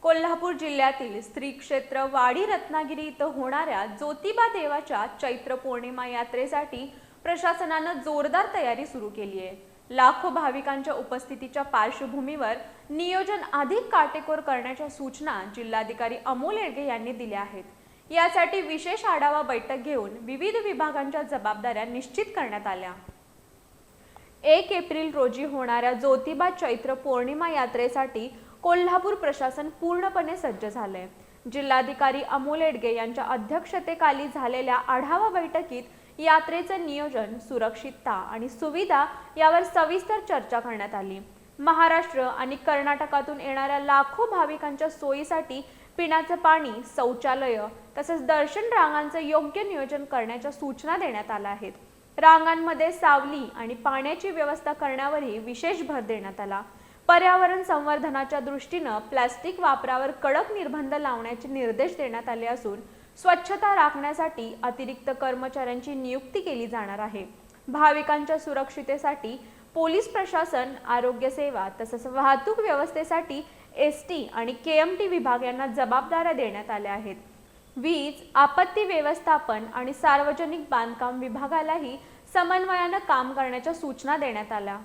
कोल्हापूर जिल्ह्यातील श्री क्षेत्र वाडी रत्नागिरी इथं होणाऱ्या ज्योतिबा देवाच्या चैत्र पौर्णिमा यात्रेसाठी प्रशासनानं जोरदार तयारी सुरू केली आहे। लाखो भाविकांच्या उपस्थितीच्या पार्श्वभूमीवर नियोजन अधिक काटेकोर करण्याच्या सूचना जिल्हाधिकारी अमोल येडगे यांनी दिल्या आहेत। यासाठी विशेष आढावा बैठक घेऊन विविध विभागांच्या जबाबदाऱ्या निश्चित करण्यात आल्या। 1 एप्रिल रोजी होणाऱ्या ज्योतिबा चैत्र पौर्णिमा यात्रेसाठी कोल्हापूर प्रशासन पूर्णपणे सज्ज झाले। जिल्हाधिकारी अमोल येडगे यांच्या अध्यक्षतेखाली झालेल्या आढावा बैठकीत यात्रेचं नियोजन, सुरक्षितता आणि सुविधा यावर सविस्तर चर्चा करण्यात आली। महाराष्ट्र आणि कर्नाटकातून येणाऱ्या लाखो भाविकांच्या सोयीसाठी पिण्याचं पाणी, शौचालय तसेच दर्शन रांगांचं योग्य नियोजन करण्याच्या सूचना देण्यात आल्या आहेत। रांगांमध्ये सावली आणि पाण्याची व्यवस्था करण्यावरही विशेष भर देण्यात आला। पर्यावरण संवर्धनाच्या दृष्टीने प्लास्टिक वापरावर कडक निर्बंध लावण्याचे निर्देश देण्यात आले असून स्वच्छता राखण्यासाठी अतिरिक्त कर्मचाऱ्यांची नियुक्ती केली जाणार आहे। भाविकांच्या सुरक्षिततेसाठी पोलीस प्रशासन, आरोग्य सेवा तसेच वाहतूक व्यवस्थेसाठी एसटी आणि केएमटी विभाग यांना जबाबदाऱ्या देण्यात आल्या आहेत। वीज, आपत्ती व्यवस्थापन आणि सार्वजनिक बांधकाम विभागालाही समन्वयाने काम करण्याच्या सूचना देण्यात आल्या।